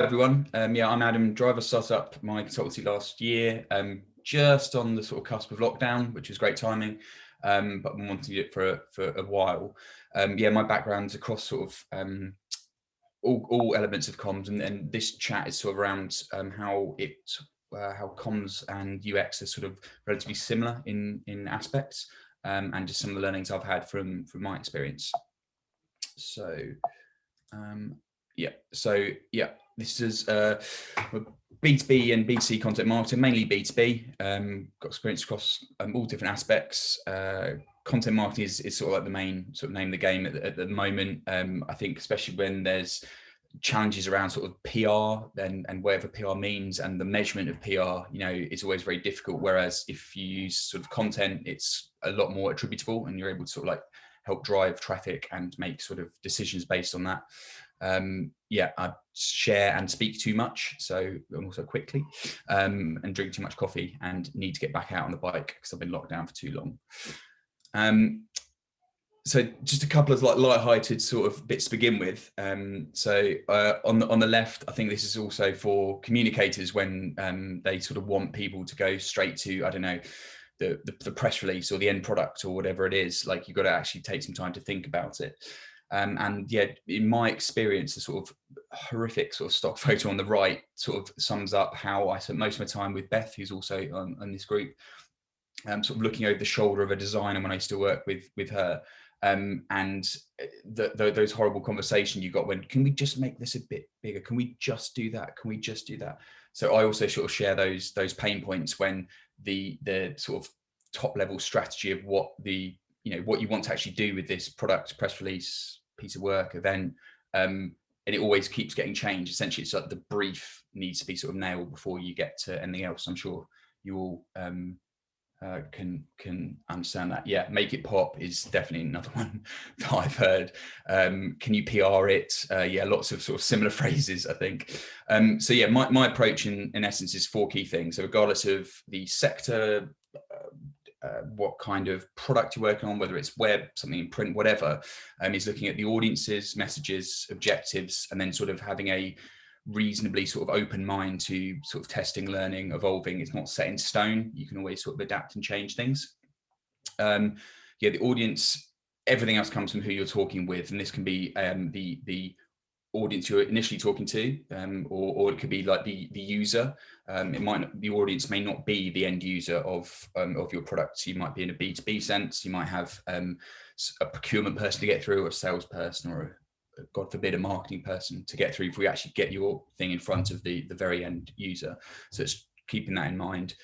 Everyone. Yeah, I'm Adam. Driver started up my consultancy last year, just on the sort of cusp of lockdown, which was great timing. But I've been wanting to do it for a while. Yeah, my background's across sort of all elements of comms, and this chat is sort of around how comms and UX are sort of relatively similar in aspects, and just some of the learnings I've had from my experience. So this is B2B and B2C content marketing, mainly B2B. Got experience across all different aspects. Content marketing is sort of like the main sort of name of the game at the moment. I think especially when there's challenges around sort of PR and whatever PR means, and the measurement of PR, is always very difficult. Whereas if you use sort of content, it's a lot more attributable, and you're able to sort of like help drive traffic and make sort of decisions based on that. I share and speak too much, so I'm also quickly, and drink too much coffee, and need to get back out on the bike because I've been locked down for too long. So just a couple of like light-hearted sort of bits to begin with. On the left, I think this is also for communicators when they sort of want people to go straight to, I don't know, the press release or the end product or whatever it is. Like, you've got to actually take some time to think about it. And yeah, in my experience, the sort of horrific sort of stock photo on the right sort of sums up how I spent most of my time with Beth, who's also on this group, sort of looking over the shoulder of a designer when I used to work with her. And those horrible conversations you got when, can we just make this a bit bigger? Can we just do that? Can we just do that? So I also sort of share those pain points when the sort of top level strategy of what what you want to actually do with this product, press release, piece of work, event, and it always keeps getting changed. Essentially, it's like the brief needs to be sort of nailed before you get to anything else. I'm sure you all can understand that. Yeah, make it pop is definitely another one that I've heard. Can you PR it? Yeah, lots of sort of similar phrases, I think. So yeah, my approach in essence is 4 key things. So regardless of the sector, what kind of product you're working on, whether it's web, something in print, whatever, is looking at the audiences, messages, objectives, and then sort of having a reasonably sort of open mind to sort of testing, learning, evolving. It's not set in stone. You can always sort of adapt and change things. The audience, everything else comes from who you're talking with, and this can be the audience you're initially talking to, or it could be like the user. The audience may not be the end user of your product. So you might be in a B2B sense. You might have a procurement person to get through, or a salesperson, or God forbid, a marketing person to get through if we actually get your thing in front of the very end user. So it's keeping that in mind.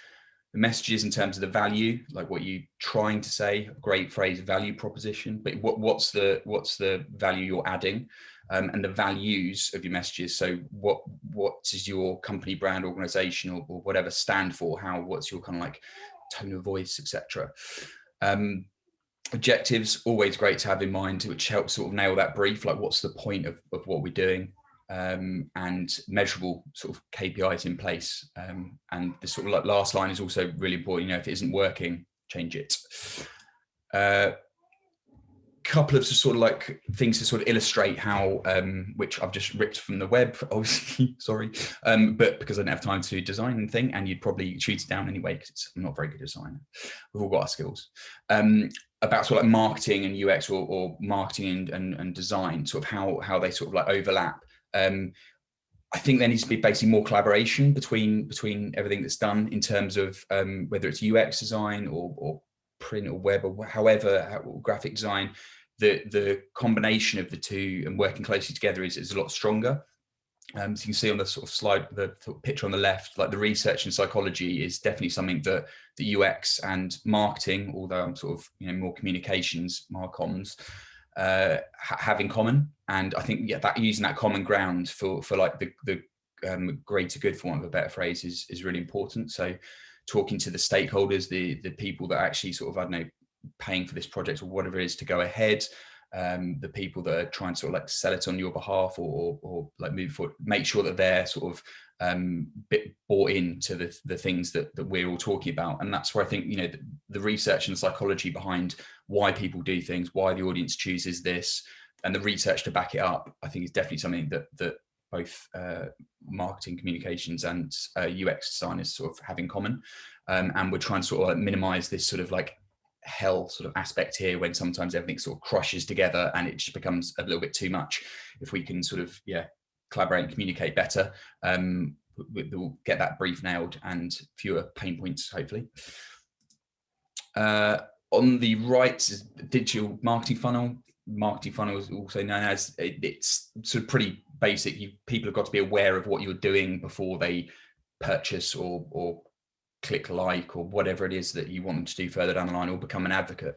The messages in terms of the value, like what you're trying to say, great phrase, value proposition, but what's the value you're adding, and the values of your messages. So what is your company, brand, organization, or whatever stand for? What's your kind of like tone of voice, etc. Objectives, always great to have in mind, which helps sort of nail that brief, like what's the point of what we're doing, and measurable sort of KPIs in place. And the sort of like last line is also really important. If it isn't working, change it. Couple of sort of like things to sort of illustrate how, which I've just ripped from the web, obviously, sorry, but because I didn't have time to design anything, and you'd probably shoot it down anyway because I'm not a very good designer. We've all got our skills. About sort of like marketing and UX, or marketing and design, sort of how they sort of like overlap. I think there needs to be basically more collaboration between everything that's done in terms of whether it's UX design or print or web or however, graphic design. The combination of the two and working closely together is a lot stronger. So you can see on the sort of slide, the picture on the left, like the research in psychology is definitely something that the UX and marketing, although I'm sort of more communications, marcoms, have in common. And I think that using that common ground for like the greater good, for want of a better phrase, is really important. So talking to the stakeholders, the people that actually sort of, I don't know, paying for this project or whatever it is to go ahead, the people that are trying to sort of like sell it on your behalf, or like move forward, make sure that they're sort of bit bought into the things that we're all talking about. And that's where I think the research and psychology behind why people do things, why the audience chooses this, and the research to back it up, I think is definitely something that both marketing communications and UX designers sort of have in common. And we're trying to sort of like minimize this sort of like hell sort of aspect here, when sometimes everything sort of crushes together and it just becomes a little bit too much. If we can sort of collaborate and communicate better, we'll get that brief nailed and fewer pain points, hopefully. On the right is digital marketing funnel. Marketing funnel is also known as, it's sort of pretty basic. People have got to be aware of what you're doing before they purchase or click like or whatever it is that you want them to do further down the line, or become an advocate.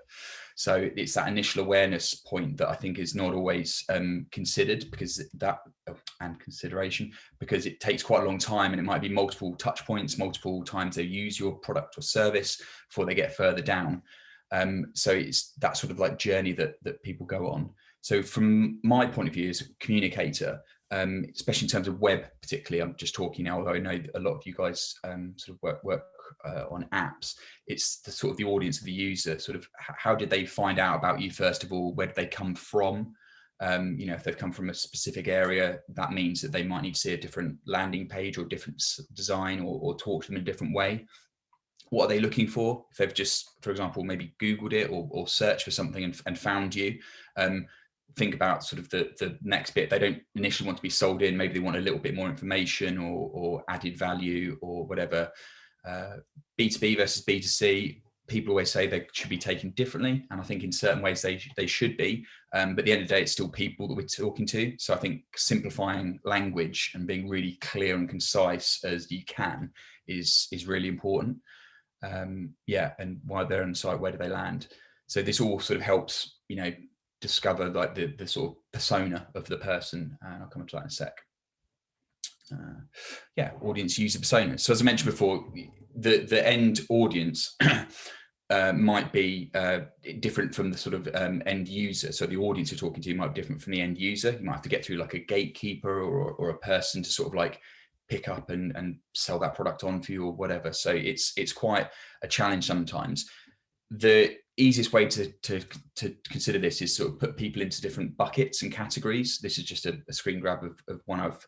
So it's that initial awareness point that I think is not always considered, because consideration, because it takes quite a long time, and it might be multiple touch points, multiple times they use your product or service before they get further down. So it's that sort of like journey that people go on. So from my point of view as a communicator, especially in terms of web particularly, I'm just talking now, although I know a lot of you guys sort of work on apps, it's the sort of the audience of the user. Sort of how did they find out about you first of all? Where did they come from? If they've come from a specific area, that means that they might need to see a different landing page or different design, or talk to them in a different way. What are they looking for? If they've just, for example, maybe Googled it or searched for something and found you, think about sort of the next bit. They don't initially want to be sold in. Maybe they want a little bit more information or added value or whatever. B2B versus B2C, people always say they should be taken differently. And I think in certain ways they should be. But at the end of the day, it's still people that we're talking to. So I think simplifying language and being really clear and concise as you can is really important. And while they're on the site, where do they land? So this all sort of helps, discover like the sort of persona of the person, and I'll come to that in a sec. Audience user persona. So as I mentioned before, the end audience might be different from the sort of end user. So the audience you're talking to might be different from the end user. You might have to get through like a gatekeeper or a person to sort of like pick up and sell that product on for you or whatever. So it's quite a challenge sometimes. The easiest way to consider this is sort of put people into different buckets and categories. This is just a screen grab of one I've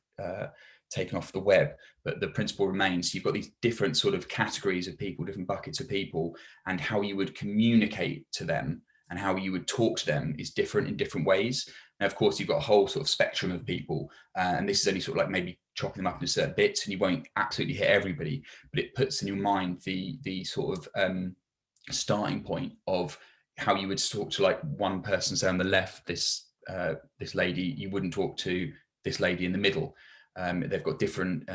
taken off the web, but the principle remains. You've got these different sort of categories of people, different buckets of people, and how you would communicate to them and how you would talk to them is different in different ways. Now, of course, you've got a whole sort of spectrum of people, and this is only sort of like maybe chopping them up into certain bits, and you won't absolutely hit everybody, but it puts in your mind the sort of starting point of how you would talk to like one person, say on the left, this lady. You wouldn't talk to this lady in the middle. They've got different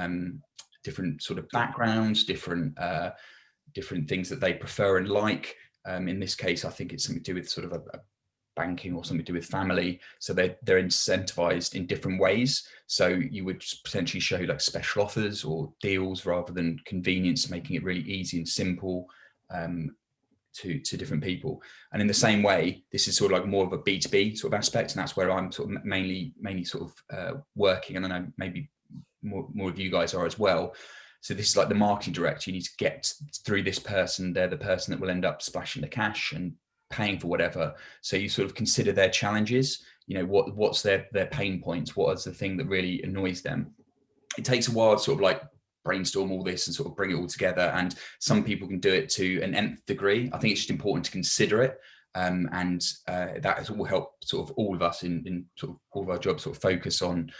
sort of backgrounds, different things that they prefer and like. In this case, I think it's something to do with sort of a banking or something to do with family. So they're incentivized in different ways. So you would potentially show like special offers or deals rather than convenience, making it really easy and simple to different people. And in the same way, this is sort of like more of a B2B sort of aspect, and that's where I'm sort of mainly sort of working. And I know maybe more of you guys are as well. So this is like the marketing director. You need to get through this person. They're the person that will end up splashing the cash and paying for whatever. So you sort of consider their challenges. What's their pain points? What is the thing that really annoys them? It takes a while to sort of like brainstorm all this and sort of bring it all together. And some people can do it to an nth degree. I think it's just important to consider it. And that has all helped sort of all of us in sort of all of our jobs sort of focus on,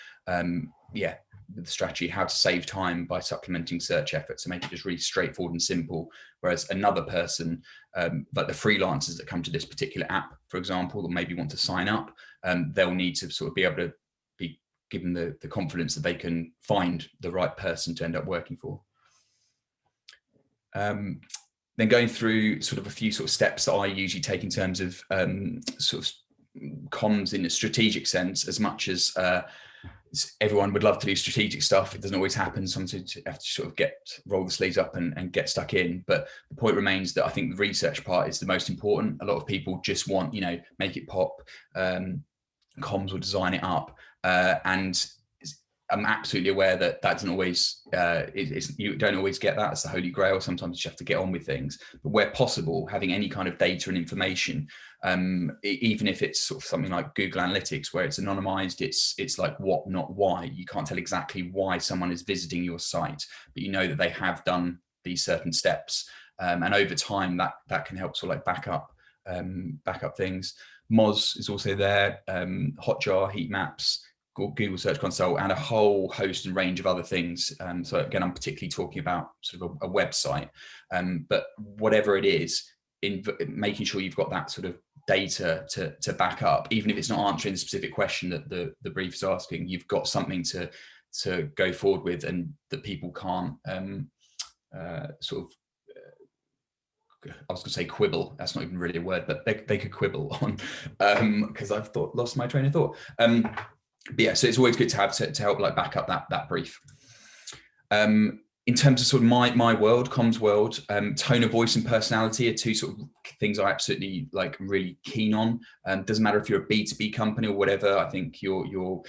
the strategy, how to save time by supplementing search efforts to make it just really straightforward and simple. Whereas another person, like the freelancers that come to this particular app, for example, that maybe want to sign up, they'll need to sort of be able to be given the confidence that they can find the right person to end up working for. Then going through sort of a few sort of steps that I usually take in terms of sort of comms in a strategic sense, as much as everyone would love to do strategic stuff. It doesn't always happen. Sometimes you have to sort of roll the sleeves up and get stuck in. But the point remains that I think the research part is the most important. A lot of people just want, make it pop, comms or design it up. And I'm absolutely aware that that doesn't always, you don't always get that. It's the holy grail. Sometimes you have to get on with things, but where possible, having any kind of data and information, even if it's sort of something like Google Analytics, where it's anonymized, it's like what, not why. You can't tell exactly why someone is visiting your site, but you know that they have done these certain steps. And over time that can help sort of like back up things. Moz is also there, Hotjar, heat maps, Google Search Console, and a whole host and range of other things. So again, I'm particularly talking about sort of a website, but whatever it is, in making sure you've got that sort of data to back up, even if it's not answering the specific question that the brief is asking, you've got something to go forward with, and that people can't sort of, I was going to say quibble. That's not even really a word, but they could quibble on, because I've lost my train of thought. But yeah, so it's always good to have to help like back up that brief. In terms of sort of my world, comms world, tone of voice and personality are two sort of things I absolutely like really keen on. Doesn't matter if you're a B2B company or whatever. I think you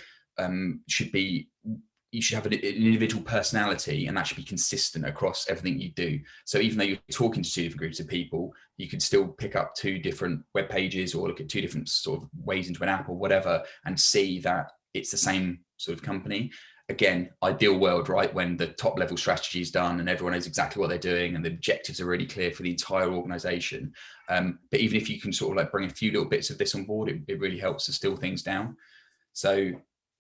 should have an individual personality, and that should be consistent across everything you do. So even though you're talking to two different groups of people, you could still pick up two different web pages or look at two different sort of ways into an app or whatever, and see that it's the same sort of company. Again, ideal world, right? When the top level strategy is done and everyone knows exactly what they're doing and the objectives are really clear for the entire organization. But even if you can sort of like bring a few little bits of this on board, it really helps to distill things down. So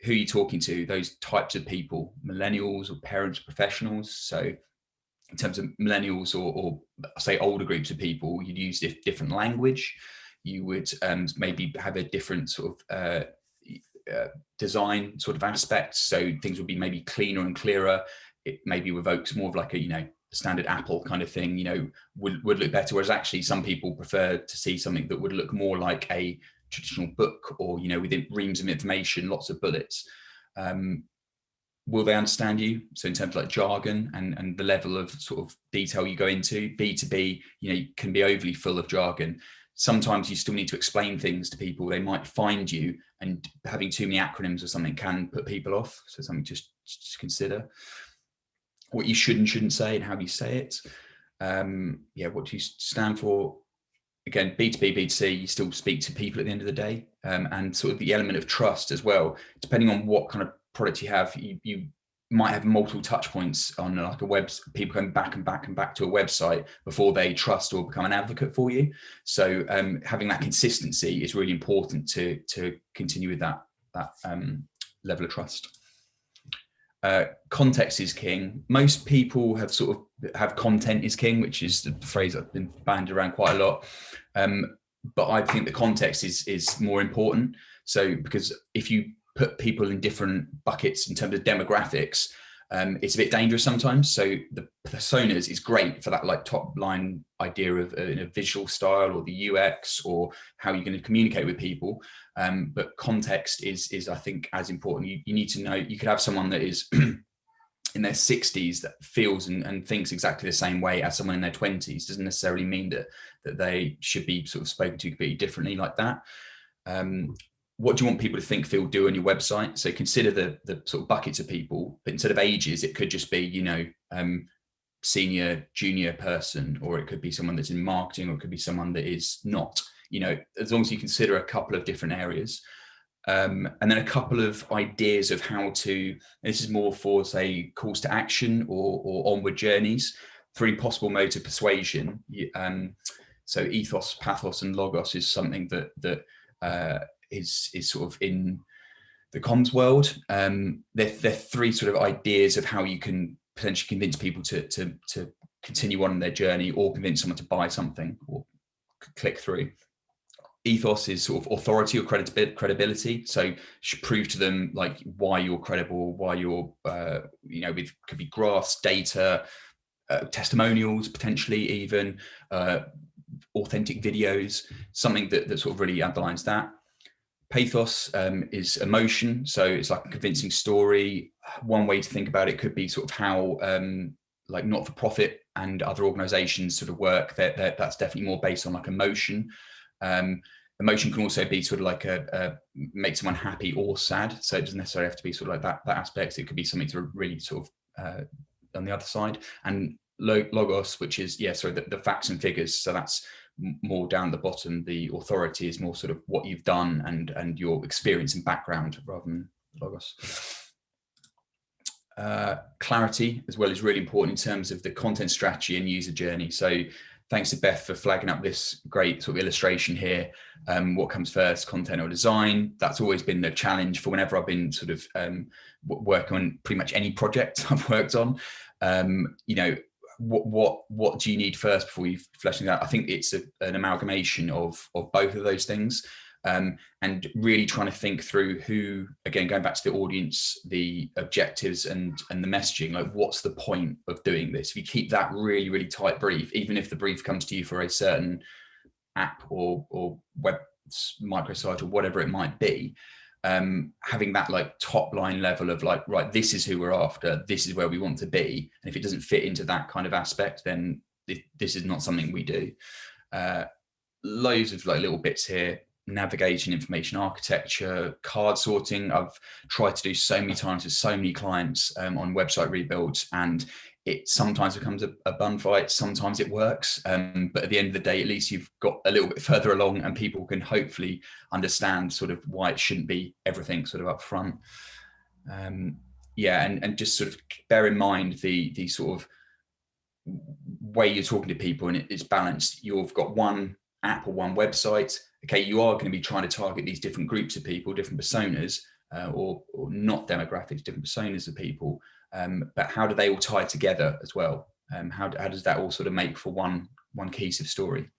who are you talking to? Those types of people, millennials or parents, professionals. So in terms of millennials or say older groups of people, you'd use different language. You would maybe have a different sort of design sort of aspects. So things would be maybe cleaner and clearer. It maybe evokes more of like a, standard Apple kind of thing, would look better. Whereas actually some people prefer to see something that would look more like a traditional book, or, within reams of information, lots of bullets. Will they understand you? So in terms of like jargon and the level of sort of detail you go into, B2B, can be overly full of jargon. Sometimes you still need to explain things to people. They might find you, and having too many acronyms or something can put people off. So something just consider what you should and shouldn't say and how you say it. What do you stand for? Again, B2B, B2C, you still speak to people at the end of the day, and sort of the element of trust as well. Depending on what kind of product you have, you might have multiple touch points on like a web, people going back and back and back to a website before they trust or become an advocate for you. So having that consistency is really important to continue with that level of trust. Context is king. Most people have content is king, which is the phrase that's been bandied around quite a lot. But I think the context is more important. So because if you put people in different buckets in terms of demographics, it's a bit dangerous sometimes. So the personas is great for that like top line idea of a visual style or the UX or how you're going to communicate with people. But context is I think as important. You need to know, you could have someone that is in their 60s that feels and thinks exactly the same way as someone in their 20s. Doesn't necessarily mean that they should be sort of spoken to completely differently like that. What do you want people to think, feel, do on your website? So consider the sort of buckets of people, but instead of ages, it could just be, senior, junior person, or it could be someone that's in marketing, or it could be someone that is not, as long as you consider a couple of different areas. And then a couple of ideas of how to, this is more for say calls to action or onward journeys, 3 possible modes of persuasion. So ethos, pathos, and logos is something that is sort of in the comms world. They're 3 sort of ideas of how you can potentially convince people to continue on their journey, or convince someone to buy something or click through. Ethos is sort of authority or credibility. So should prove to them like why you're credible, why you're, with could be graphs, data, testimonials, potentially even authentic videos, something that sort of really underlines that. Pathos is emotion. So it's like a convincing story. One way to think about it could be sort of how like not-for-profit and other organizations sort of work. That's definitely more based on like emotion. Emotion can also be sort of like make someone happy or sad. So it doesn't necessarily have to be sort of like that aspect. It could be something to really sort of on the other side. And logos, which is, the facts and figures. So that's more down the bottom. The authority is more sort of what you've done and your experience and background rather than logos. Clarity as well is really important in terms of the content strategy and user journey. So thanks to Beth for flagging up this great sort of illustration here. What comes first, content or design? That's always been the challenge for whenever I've been sort of working on pretty much any project I've worked on. What do you need first before you flesh it out? I think it's an amalgamation of both of those things. And really trying to think through who, again, going back to the audience, the objectives and the messaging, like what's the point of doing this? If you keep that really, really tight brief, even if the brief comes to you for a certain app or web microsite or whatever it might be, having that like top line level of like, right, this is who we're after, this is where we want to be. And if it doesn't fit into that kind of aspect, then this is not something we do. Loads of like little bits here. Navigation, information architecture, card sorting. I've tried to do so many times with so many clients on website rebuilds, and it sometimes becomes a bun fight. Sometimes it works, but at the end of the day, at least you've got a little bit further along, and people can hopefully understand sort of why it shouldn't be everything sort of up front. And just sort of bear in mind the sort of way you're talking to people, and it's balanced. You've got one app or one website. Okay, you are going to be trying to target these different groups of people, different personas, or not demographics, different personas of people. But how do they all tie together as well? How does that all sort of make for one cohesive story?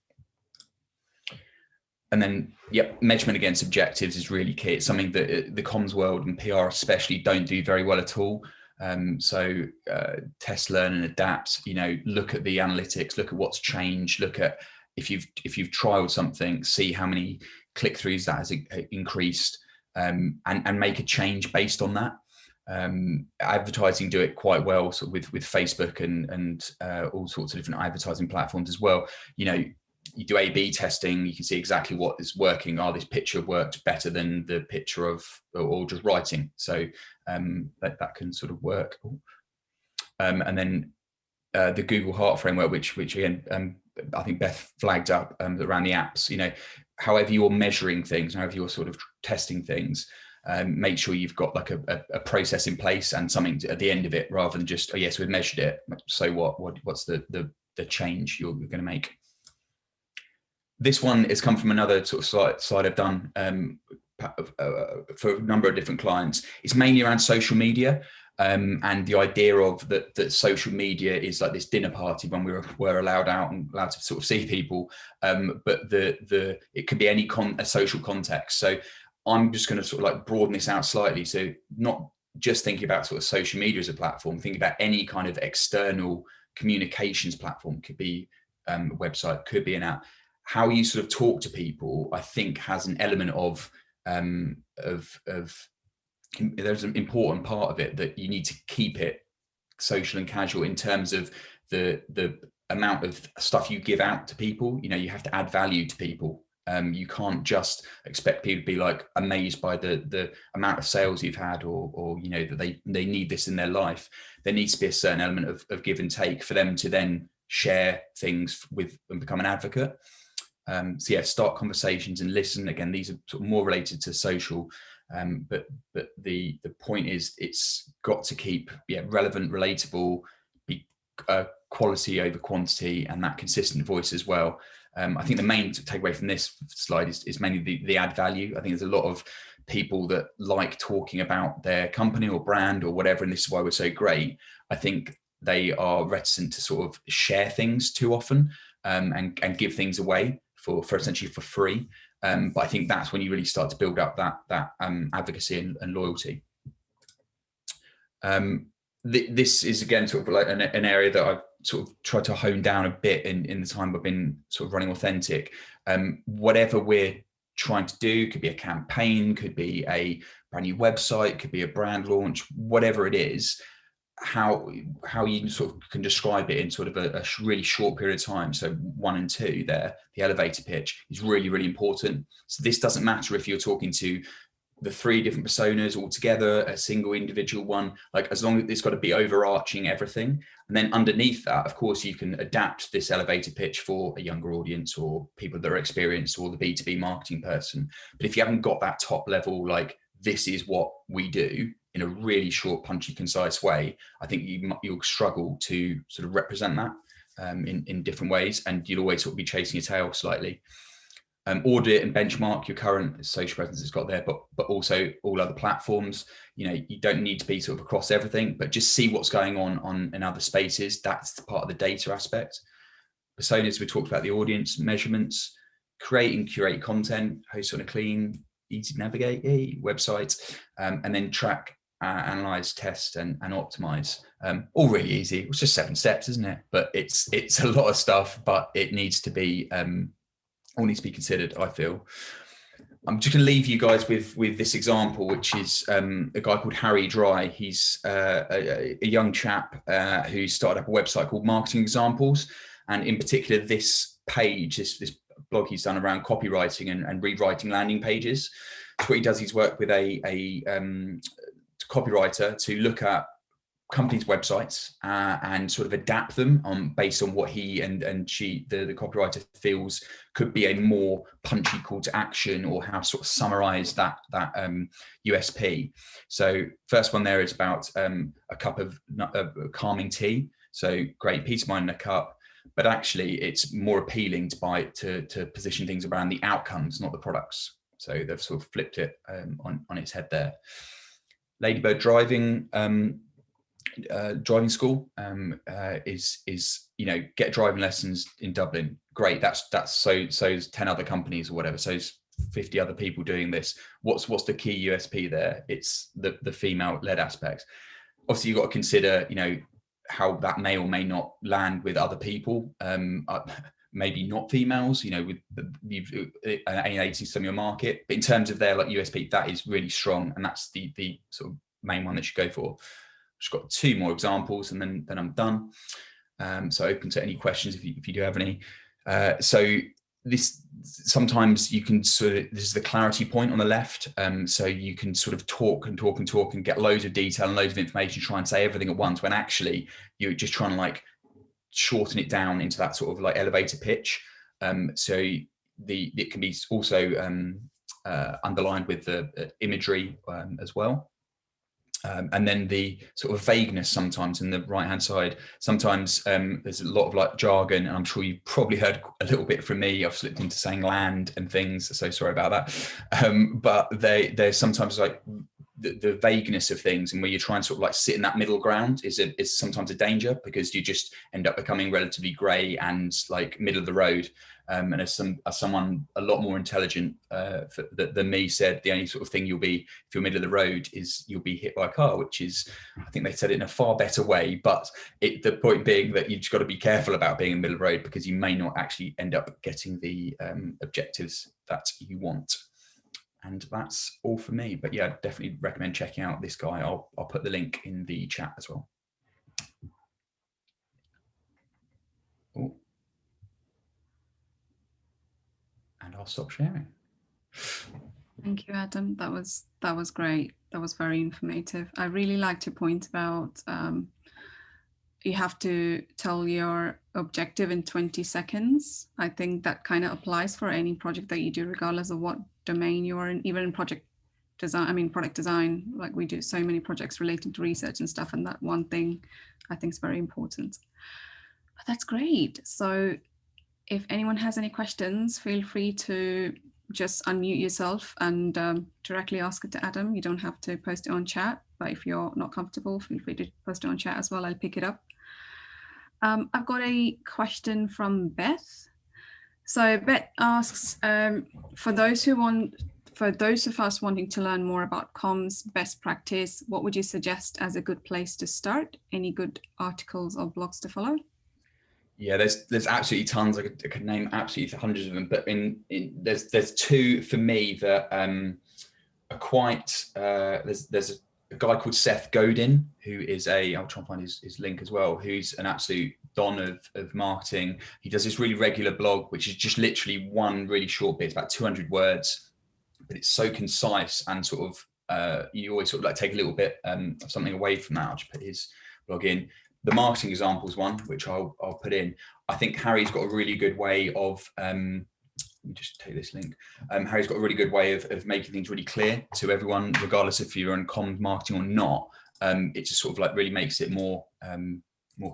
And then, measurement against objectives is really key. It's something that the comms world and PR especially don't do very well at all. So test, learn, and adapt. Look at the analytics, look at what's changed, look at if you've trialed something, see how many click-throughs that has increased, and make a change based on that. Advertising do it quite well, sort of with Facebook and all sorts of different advertising platforms as well. You do A/B testing, you can see exactly what is working. This picture worked better than the picture of, or just writing. So that can sort of work. And then the Google Heart framework, which again, I think Beth flagged up around the apps. However you're measuring things, however you're sort of testing things, make sure you've got like a process in place and something at the end of it, rather than just, oh yes, we've measured it, so what's the change you're going to make. This one has come from another sort of slide I've done for a number of different clients. It's mainly around social media. And the idea of that social media is like this dinner party when we're allowed out and allowed to sort of see people, but it could be a social context. So I'm just going to sort of like broaden this out slightly. So not just thinking about sort of social media as a platform, think about any kind of external communications platform. Could be a website, could be an app. How you sort of talk to people, I think, has an element of there's an important part of it that you need to keep it social and casual in terms of the amount of stuff you give out to people. You have to add value to people. You can't just expect people to be like amazed by the amount of sales you've had, or that they need this in their life. There needs to be a certain element of give and take for them to then share things with and become an advocate. Start conversations and listen. Again, these are sort of more related to social. But the point is, it's got to keep relevant, relatable, be quality over quantity, and that consistent voice as well. I think the main takeaway from this slide is mainly the add value. I think there's a lot of people that like talking about their company or brand or whatever, and this is why we're so great. I think they are reticent to sort of share things too often, and give things away for essentially for free. But I think that's when you really start to build up that advocacy and loyalty. This is again sort of like an area that I've sort of tried to hone down a bit in the time I've been sort of running Authentic. Whatever we're trying to do, could be a campaign, could be a brand new website, could be a brand launch, whatever it is. how you sort of can describe it in sort of a really short period of time. So 1 and 2 there, the elevator pitch is really, really important. So this doesn't matter if you're talking to the 3 different personas all together, a single individual one, like as long as it's got to be overarching everything. And then underneath that, of course, you can adapt this elevator pitch for a younger audience or people that are experienced or the B2B marketing person. But if you haven't got that top level, like this is what we do in a really short, punchy, concise way, I think you'll struggle to sort of represent that in different ways. And you'll always sort of be chasing your tail slightly. Audit and benchmark your current social presence it's got there, but also all other platforms. You don't need to be sort of across everything, but just see what's going on in other spaces. That's part of the data aspect. Personas, we talked about the audience, measurements, create and curate content, host on a clean, easy to navigate website, and then track, analyze, test, and optimize. All really easy. It's just 7 steps, isn't it? But it's a lot of stuff, but it needs to be all needs to be considered, I feel. I'm just going to leave you guys with this example, which is a guy called Harry Dry. He's a young chap who started up a website called Marketing Examples. And in particular, this page, this blog he's done around copywriting and rewriting landing pages. So what he does, he's worked with a copywriter to look at companies' websites and sort of adapt them based on what he and she, the copywriter, feels could be a more punchy call to action, or how to sort of summarize that USP. So first one there is about a cup of calming tea. So great, peace of mind in a cup, but actually it's more appealing to position things around the outcomes, not the products. So they've sort of flipped it on its head there. Ladybird driving school is get driving lessons in Dublin. Great, that's so's 10 other companies or whatever, so's 50 other people doing this. What's the key USP there? It's the female led aspect. Obviously you've got to consider how that may or may not land with other people, maybe not females, with you've alienating some of your market, but in terms of their like USP, that is really strong, and that's the sort of main one that you go for. Just got 2 more examples and then I'm done. So open to any questions if you do have any. So this, sometimes you can this is the clarity point on the left. So you can sort of talk and get loads of detail and loads of information, try and say everything at once, when actually you're just trying to like shorten it down into that sort of like elevator pitch. So it can be also underlined with the imagery as well. And then the sort of vagueness sometimes in the right hand side. Sometimes there's a lot of like jargon, and I'm sure you've probably heard a little bit from me. I've slipped into saying land and things, so sorry about that. But there's sometimes like the vagueness of things, and where you try and sort of like sit in that middle ground is sometimes a danger, because you just end up becoming relatively grey and like middle of the road. And as someone a lot more intelligent than me said, the only sort of thing you'll be, if you're middle of the road, is you'll be hit by a car, which is, I think they said it in a far better way. But the point being that you've just got to be careful about being in the middle of the road, because you may not actually end up getting the objectives that you want. And that's all for me. But yeah, definitely recommend checking out this guy. I'll put the link in the chat as well. Oh. And I'll stop sharing. Thank you, Adam. That was great. That was very informative. I really liked your point about you have to tell your objective in 20 seconds. I think that kind of applies for any project that you do, regardless of what domain you are in, even in project design, product design. Like, we do so many projects related to research and stuff, and that one thing I think is very important. But that's great. So if anyone has any questions, feel free to just unmute yourself and directly ask it to Adam. You don't have to post it on chat, but if you're not comfortable, feel free to post it on chat as well. I'll pick it up. I've got a question from Beth. So Beth asks, for those of us wanting to learn more about comms best practice, what would you suggest as a good place to start? Any good articles or blogs to follow? Yeah, there's absolutely tons. I could name absolutely hundreds of them, but there's 2 for me that are quite. There's a guy called Seth Godin, who is I'll try and find his link as well, who's an absolute don of marketing. He does this really regular blog, which is just literally one really short bit. It's about 200 words, but it's so concise and sort of, you always sort of like take a little bit of something away from that. I'll just put his blog in. The marketing examples one, which I'll put in. I think Harry's got a really good way of, let me just take this link. Harry's got a really good way of making things really clear to everyone, regardless if you're in comms marketing or not. It just sort of like really makes it more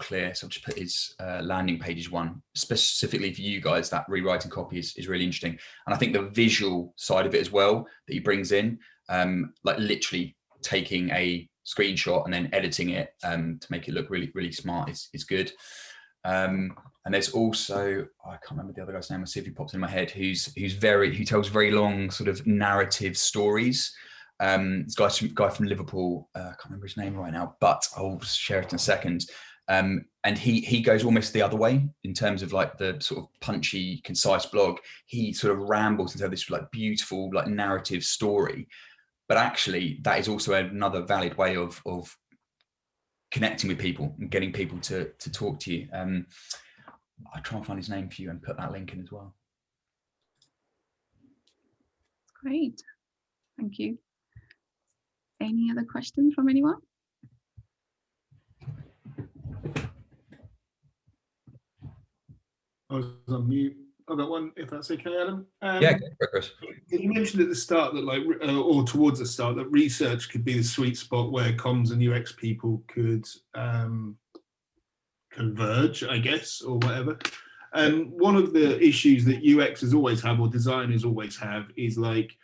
clear. So I'll just put his landing pages one, specifically for you guys. That rewriting copy is really interesting. And I think the visual side of it as well that he brings in, like literally taking a screenshot and then editing it to make it look really, really smart is good. And there's also, I can't remember the other guy's name. I'll see if he pops in my head. Who tells very long sort of narrative stories. This guy from Liverpool. I can't remember his name right now, but I'll share it in a second. And he goes almost the other way in terms of like the sort of punchy, concise blog. He sort of rambles into this like beautiful like narrative story, but actually that is also another valid way of connecting with people and getting people to talk to you. I'll try and find his name for you and put that link in as well. Great, thank you. Any other questions from anyone? I was on mute. I've got one, if that's okay, Adam. Yeah, Chris. You mentioned at the start that, like, or towards the start, that research could be the sweet spot where comms and UX people could converge, I guess, or whatever. And one of the issues that UXers always have, or designers always have, is like,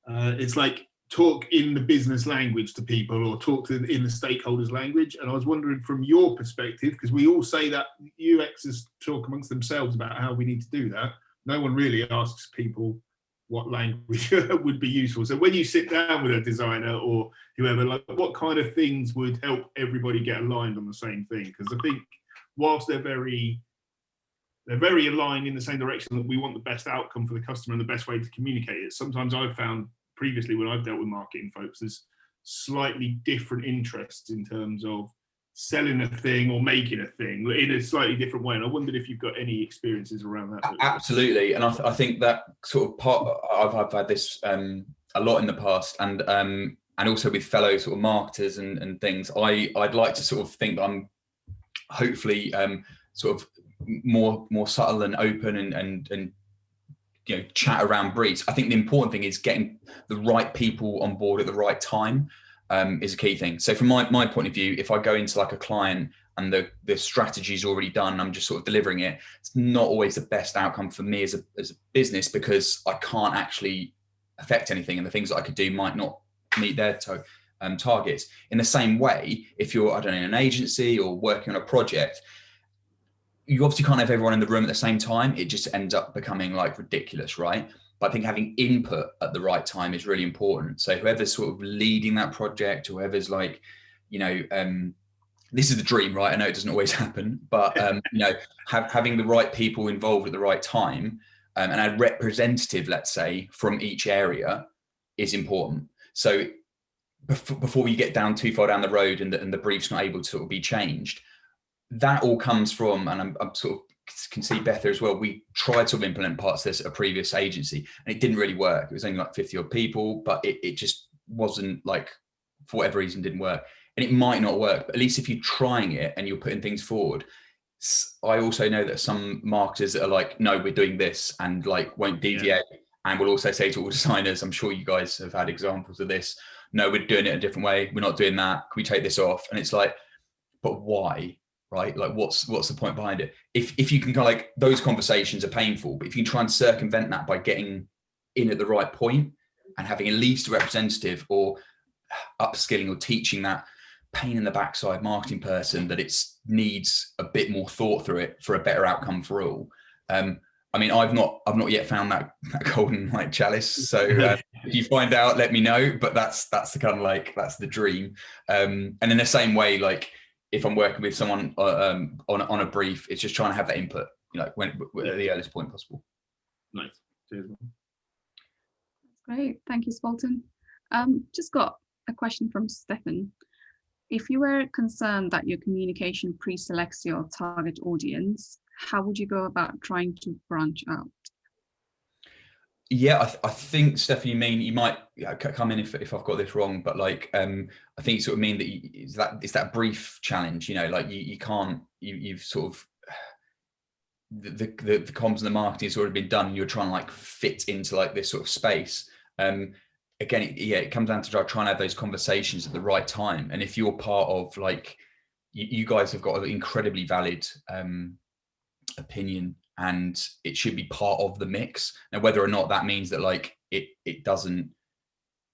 it's like talk in the business language to people, or talk in the stakeholders' language. And I was wondering from your perspective, because we all say that UXers talk amongst themselves about how we need to do that. No one really asks people what language would be useful. So when you sit down with a designer or whoever, like, what kind of things would help everybody get aligned on the same thing? Because I think whilst they're very aligned in the same direction, that we want the best outcome for the customer and the best way to communicate it. Sometimes I've found previously when I've dealt with marketing folks, there's slightly different interests in terms of selling a thing or making a thing in a slightly different way. And I wondered if you've got any experiences around that. Absolutely. And I think that sort of part, I've had this a lot in the past, and also with fellow sort of marketers and things. I'd like to sort of think that I'm hopefully sort of more subtle and open and you know, chat around briefs. I think the important thing is getting the right people on board at the right time is a key thing. So from my point of view, if I go into like a client and the strategy is already done, I'm just sort of delivering it, it's not always the best outcome for me as a business, because I can't actually affect anything, and the things that I could do might not meet their targets. In the same way, if you're, I don't know, in an agency or working on a project, you obviously can't have everyone in the room at the same time. It just ends up becoming like ridiculous, right? But I think having input at the right time is really important. So whoever's sort of leading that project, whoever's like, you know, this is the dream, right? I know it doesn't always happen, but you know, having the right people involved at the right time, and a representative, let's say, from each area is important. So before you get down too far down the road and the brief's not able to sort of be changed, that all comes from, and I'm sort of can see Betha as well, we tried to implement parts of this at a previous agency and it didn't really work. It was only like 50 odd people, but it just wasn't, like, for whatever reason, didn't work. And it might not work, but at least if you're trying it and you're putting things forward. I also know that some marketers that are like, no, we're doing this, and like won't deviate, and will also say to all designers, I'm sure you guys have had examples of this, no, we're doing it a different way, we're not doing that, can we take this off? And it's like, but why? Right? Like, what's the point behind it? If you can kind of, like, those conversations are painful, but if you can try and circumvent that by getting in at the right point and having at least a representative, or upskilling or teaching that pain in the backside marketing person that it needs a bit more thought through it for a better outcome for all. I mean, I've not yet found that golden like chalice. So if you find out, let me know. But that's the kind of like, that's the dream. And in the same way, like, if I'm working with someone on a brief, it's just trying to have that input, you know, at the earliest point possible. Nice. Cheers. That's great. Thank you, Spalton. Just got a question from Stefan. If you were concerned that your communication pre-selects your target audience, how would you go about trying to branch out? Yeah, I think, Stephanie, you might come in if I've got this wrong, but like I think you sort of mean that it's that brief challenge, you know, like you can't, you've sort of the comms and the marketing has already been done, and you're trying to like fit into like this sort of space. Again, it comes down to trying to have those conversations at the right time. And if you're part of like, you guys have got an incredibly valid opinion, and it should be part of the mix. Now, whether or not that means that like it doesn't,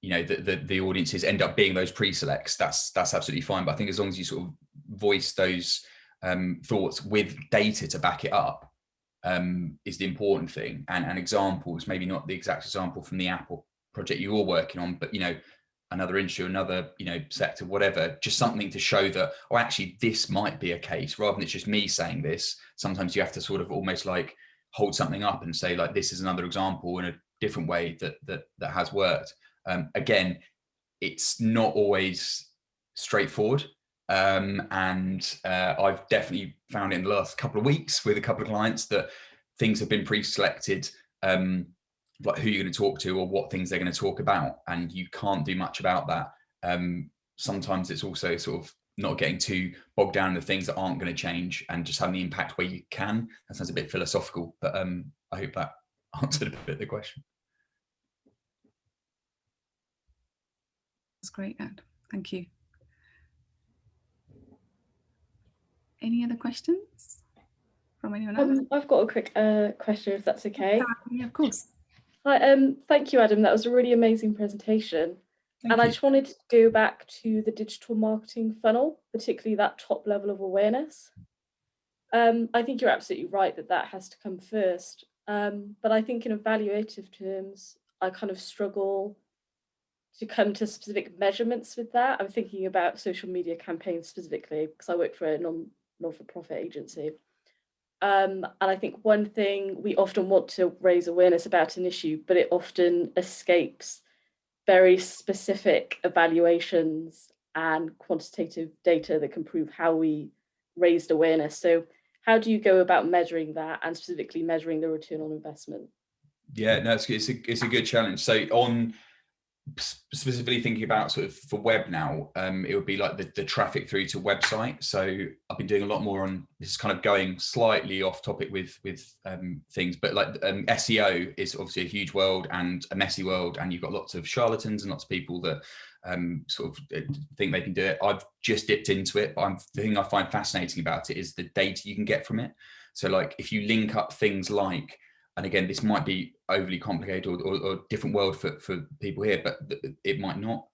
you know, the audiences end up being those pre-selects, that's absolutely fine. But I think as long as you sort of voice those thoughts with data to back it up, is the important thing. And examples, maybe not the exact example from the Apple project you're working on, but you know, another industry, another, you know, sector, whatever, just something to show that, oh, actually this might be a case, rather than it's just me saying this. Sometimes you have to sort of almost like hold something up and say like, this is another example in a different way that has worked. Again, it's not always straightforward. And I've definitely found in the last couple of weeks with a couple of clients that things have been pre-selected, like who you're going to talk to or what things they're going to talk about, and you can't do much about that. Sometimes it's also sort of not getting too bogged down in the things that aren't going to change and just having the impact where you can. That sounds a bit philosophical, but I hope that answered a bit the question. That's great, Ed. Thank you. Any other questions from anyone else? I've got a quick question, if that's okay. Yeah, of course. Hi, thank you, Adam. That was a really amazing presentation. Thank you. I just wanted to go back to the digital marketing funnel, particularly that top level of awareness. I think you're absolutely right that has to come first. But I think in evaluative terms, I kind of struggle to come to specific measurements with that. I'm thinking about social media campaigns specifically, because I work for a non-for-profit agency. And I think one thing, we often want to raise awareness about an issue, but it often escapes very specific evaluations and quantitative data that can prove how we raised awareness. So how do you go about measuring that, and specifically measuring the return on investment? Yeah, no, it's a good challenge. So on specifically thinking about sort of for web now, it would be like the traffic through to website. So I've been doing a lot more on this, is kind of going slightly off topic with things, but like SEO is obviously a huge world and a messy world, and you've got lots of charlatans and lots of people that sort of think they can do it. I've just dipped into it, but the thing I find fascinating about it is the data you can get from it. So like if you link up things like, and again, this might be overly complicated or different world for people here, but it might not.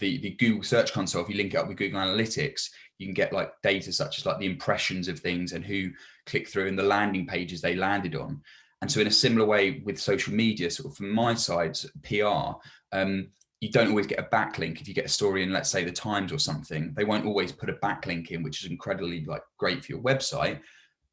The Google Search Console, if you link it up with Google Analytics, you can get like data such as like the impressions of things and who clicked through and the landing pages they landed on. And so in a similar way with social media, sort of from my side, PR, you don't always get a backlink. If you get a story in, let's say, the Times or something, they won't always put a backlink in, which is incredibly like great for your website.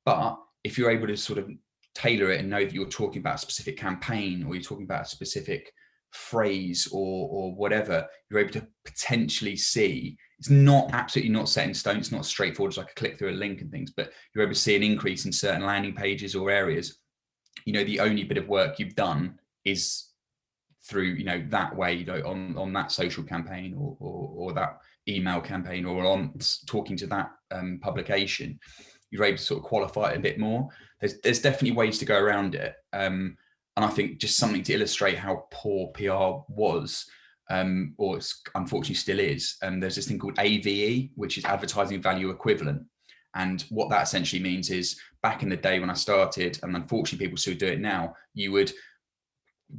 But if you're able to sort of tailor it and know that you're talking about a specific campaign, or you're talking about a specific phrase or whatever, you're able to potentially see, it's not absolutely not set in stone, it's not straightforward as like a click through a link and things, but you're able to see an increase in certain landing pages or areas. You know, the only bit of work you've done is through, you know, that way, you know, on that social campaign or that email campaign, or on talking to that publication, you're able to sort of qualify it a bit more. There's definitely ways to go around it. And I think just something to illustrate how poor PR was, or unfortunately still is. There's this thing called AVE, which is advertising value equivalent. And what that essentially means is, back in the day when I started, and unfortunately people still do it now, you would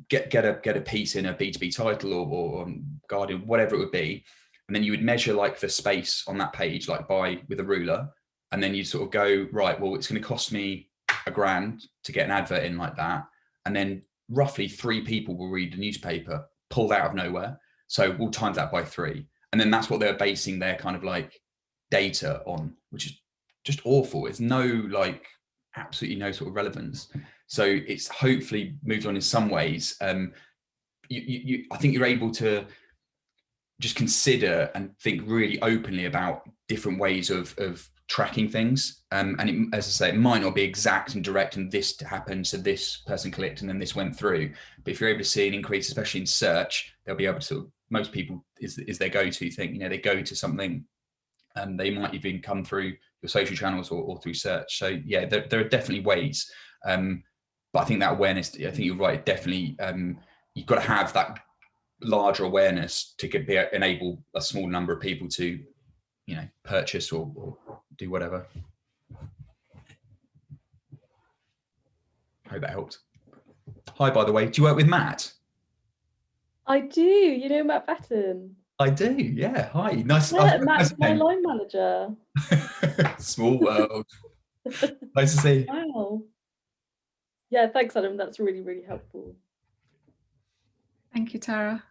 get a piece in a B2B title or on Guardian, whatever it would be. And then you would measure like the space on that page, like with a ruler. And then you sort of go, right, well, it's going to cost me $1,000 to get an advert in like that. And then roughly 3 people will read the newspaper, pulled out of nowhere. So we'll times that by 3. And then that's what they're basing their kind of like data on, which is just awful. It's absolutely no sort of relevance. So it's hopefully moved on in some ways. I think you're able to just consider and think really openly about different ways of tracking things. And it, as I say, it might not be exact and direct and this happened, so this person clicked and then this went through. But if you're able to see an increase, especially in search, they'll be able to sort of, most people is their go-to thing. You know, they go to something and they might even come through your social channels or through search. So yeah, there are definitely ways. But I think that awareness, I think you're right, definitely you've got to have that larger awareness to enable a small number of people to, you know, purchase or do whatever. Hope that helped. Hi, by the way, do you work with Matt? I do. You know Matt Batten? I do, yeah. Hi, nice. Yeah, Matt's my line manager. Small world. Nice to see. Wow. Yeah, thanks, Adam. That's really, really helpful. Thank you, Tara.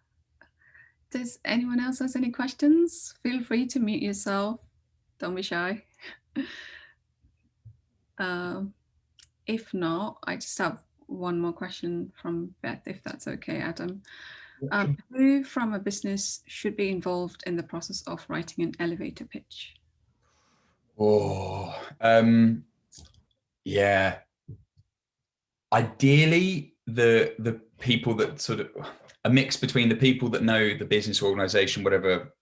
Does anyone else has any questions? Feel free to mute yourself. Don't be shy. If not, I just have one more question from Beth, if that's okay, Adam. Who from a business should be involved in the process of writing an elevator pitch? Oh, yeah. Ideally, the people that sort of a mix between the people that know the business organization, whatever,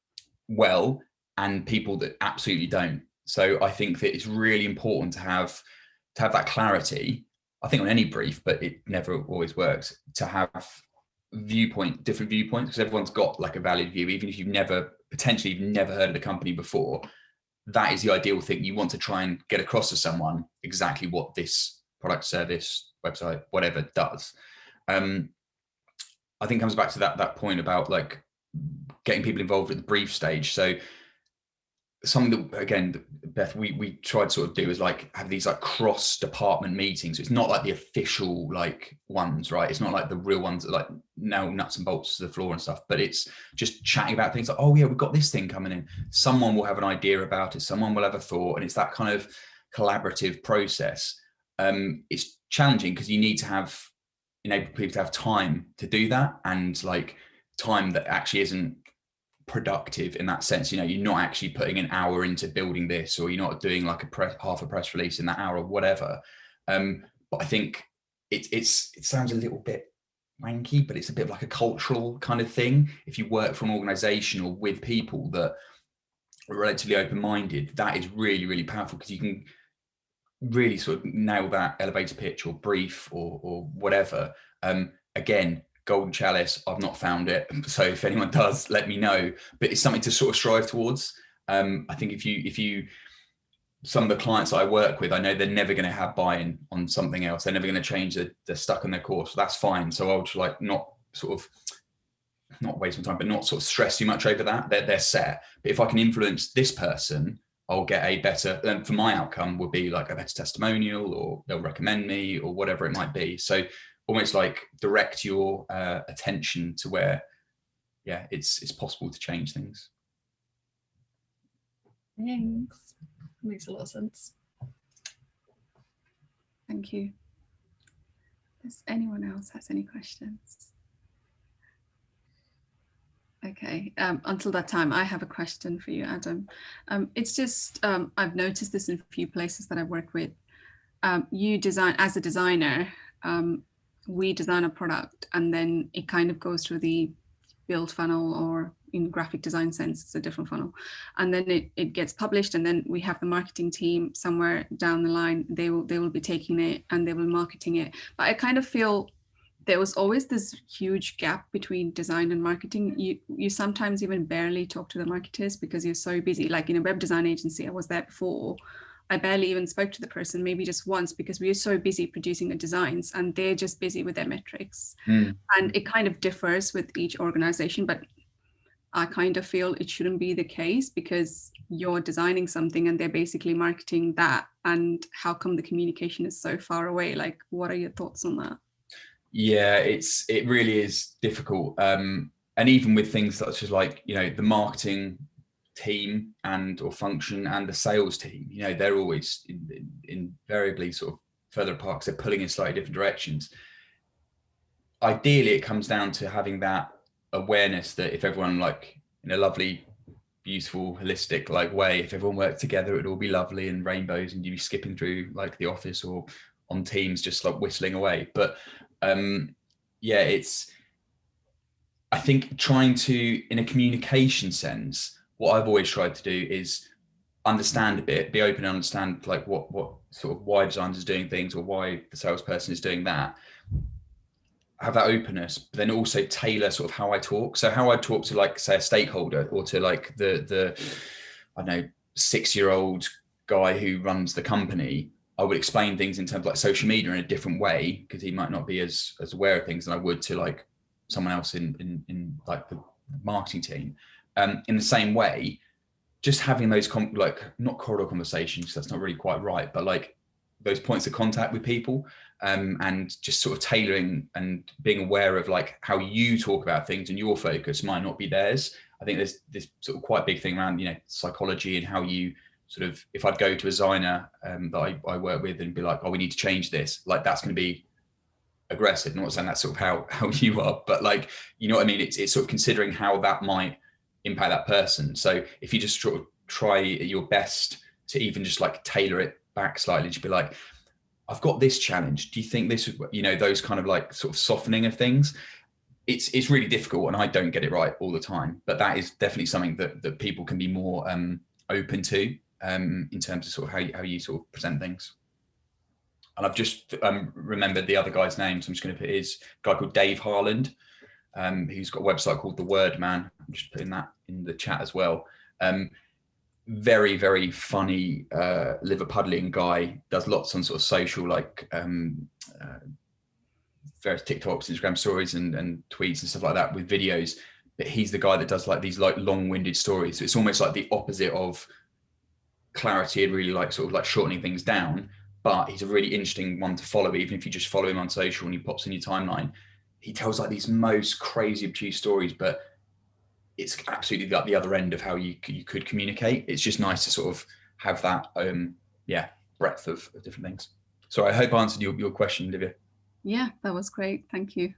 well, and people that absolutely don't. So I think that it's really important to have that clarity. I think on any brief, but it never always works, to have different viewpoints, because everyone's got like a valid view, even if you've never heard of the company before. That is the ideal thing. You want to try and get across to someone exactly what this product, service, website, whatever does. I think it comes back to that point about like getting people involved at the brief stage. So something that, again, Beth, we tried to sort of do is like have these like cross department meetings. So it's not like the official like ones, right? It's not like the real ones that like nail nuts and bolts to the floor and stuff, but it's just chatting about things like, oh yeah, we've got this thing coming in. Someone will have an idea about it. Someone will have a thought, and it's that kind of collaborative process. It's challenging because you need to enable people to have time to do that, and like time that actually isn't productive in that sense. You know, you're not actually putting an hour into building this, or you're not doing like half a press release in that hour or whatever. But I think it sounds a little bit wanky, but it's a bit of like a cultural kind of thing. If you work for an organization or with people that are relatively open-minded, that is really, really powerful, because you can really sort of nail that elevator pitch or brief or whatever. Again, golden chalice, I've not found it, so if anyone does, let me know, but it's something to sort of strive towards. I think if you some of the clients I work with, I know they're never going to have buy-in on something else, they're never going to change, they're stuck on their course. That's fine. So I'll just like not waste my time, but not sort of stress too much over that. They're set. But if I can influence this person, I'll get a better, for my outcome would be like a better testimonial, or they'll recommend me, or whatever it might be. So almost like direct your attention to where, yeah, it's possible to change things. Thanks. Makes a lot of sense. Thank you. Does anyone else has any questions? Okay, until that time, I have a question for you, Adam. It's just, I've noticed this in a few places that I work with. You design, as a designer, we design a product and then it kind of goes through the build funnel, or in graphic design sense, it's a different funnel. And then it gets published, and then we have the marketing team somewhere down the line, they will be taking it and they will marketing it. But I kind of feel there was always this huge gap between design and marketing. You sometimes even barely talk to the marketers because you're so busy. Like in a web design agency, I was there before, I barely even spoke to the person, maybe just once, because we are so busy producing the designs and they're just busy with their metrics. And it kind of differs with each organization, but I kind of feel it shouldn't be the case, because you're designing something and they're basically marketing that. And how come the communication is so far away? Like, what are your thoughts on that? Yeah, it really is difficult. And even with things such as like, you know, the marketing team or function and the sales team, you know, they're always invariably sort of further apart because they're pulling in slightly different directions. Ideally, it comes down to having that awareness that if everyone like in a lovely, beautiful, holistic like way. If everyone worked together, it'd all be lovely and rainbows, and you'd be skipping through like the office or on Teams, just like whistling away. But yeah, I think trying to, in a communication sense, what I've always tried to do is understand a bit, be open and understand like what sort of why designers are doing things or why the salesperson is doing that. Have that openness, but then also tailor sort of how I talk. So how I talk to like, say, a stakeholder or to like the I don't know, 6-year-old guy who runs the company, I would explain things in terms of like social media in a different way, because he might not be as aware of things than I would to like someone else in like the marketing team. In the same way, just having those like not corridor conversations, that's not really quite right, but like those points of contact with people, and just sort of tailoring and being aware of like how you talk about things and your focus might not be theirs. I think there's this sort of quite big thing around, you know, psychology and how you sort of, if I'd go to a designer that I work with and be like, oh, we need to change this, like that's going to be aggressive. I'm not saying that's sort of how you are, but like, you know what I mean? It's sort of considering how that might impact that person. So if you just sort of try your best to even just like tailor it back slightly, to be like, I've got this challenge, do you think this is, you know, those kind of like sort of softening of things. It's really difficult, and I don't get it right all the time, but that is definitely something that people can be more open to in terms of sort of how you sort of present things. And I've just remembered the other guy's name, so I'm just going to put his guy called Dave Harland, who's got a website called The Word Man. I'm just putting that in the chat as well. Very, very funny Liverpudlian guy, does lots on sort of social, like various TikToks, Instagram stories and tweets and stuff like that with videos. But he's the guy that does like these like long-winded stories. So it's almost like the opposite of clarity and really like sort of like shortening things down. But he's a really interesting one to follow, even if you just follow him on social and he pops in your timeline. He tells like these most crazy, obtuse stories, but it's absolutely like the other end of how you could communicate. It's just nice to sort of have that, breadth of different things. So I hope I answered your question, Olivia. Yeah, that was great. Thank you.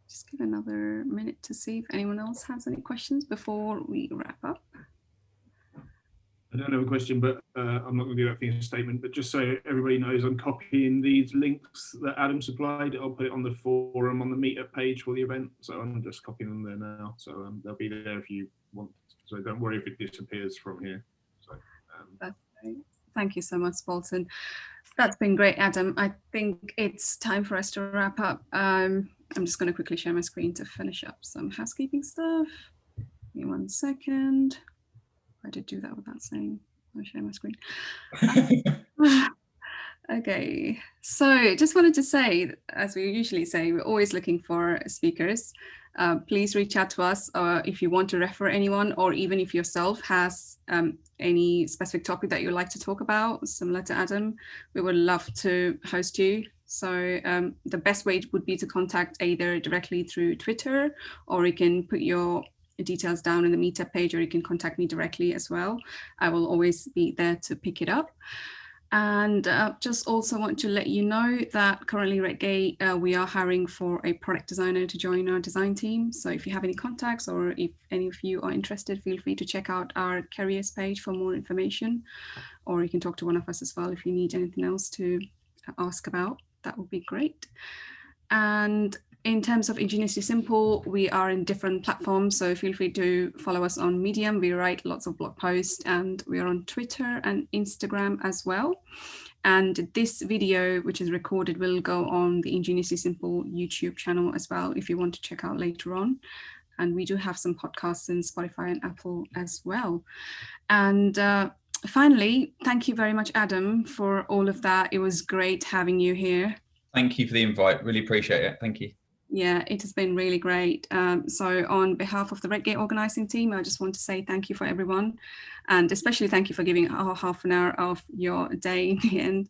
Just give another minute to see if anyone else has any questions before we wrap up. I don't have a question, but I'm not going to do that thing as a statement, but just so everybody knows, I'm copying these links that Adam supplied. I'll put it on the forum on the meetup page for the event. So I'm just copying them there now. So they'll be there if you want. So don't worry if it disappears from here. So That's great. Thank you so much, Bolton. That's been great, Adam. I think it's time for us to wrap up. I'm just going to quickly share my screen to finish up some housekeeping stuff. Give me 1 second. I did do that without saying I'll share my screen. Okay, so just wanted to say, as we usually say, we're always looking for speakers. Please reach out to us if you want to refer anyone, or even if yourself has any specific topic that you'd like to talk about, similar to Adam, we would love to host you. So the best way would be to contact either directly through Twitter, or you can put your details down in the meetup page, or you can contact me directly as well. I will always be there to pick it up. And just also want to let you know that currently Redgate, we are hiring for a product designer to join our design team. So if you have any contacts, or if any of you are interested, feel free to check out our careers page for more information, or you can talk to one of us as well if you need anything else to ask about. That would be great. And in terms of Ingeniously Simple, we are in different platforms, so feel free to follow us on Medium. We write lots of blog posts, and we are on Twitter and Instagram as well. And this video, which is recorded, will go on the Ingeniously Simple YouTube channel as well, if you want to check out later on. And we do have some podcasts in Spotify and Apple as well. And finally, thank you very much, Adam, for all of that. It was great having you here. Thank you for the invite. Really appreciate it. Thank you. Yeah, it has been really great. So on behalf of the Redgate organising team, I just want to say thank you for everyone, and especially thank you for giving half an hour of your day in the end.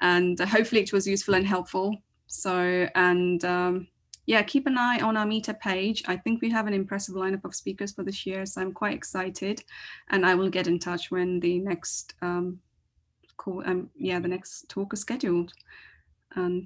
And hopefully it was useful and helpful. So, and yeah, keep an eye on our meetup page. I think we have an impressive lineup of speakers for this year, so I'm quite excited. And I will get in touch when the next the next talk is scheduled. And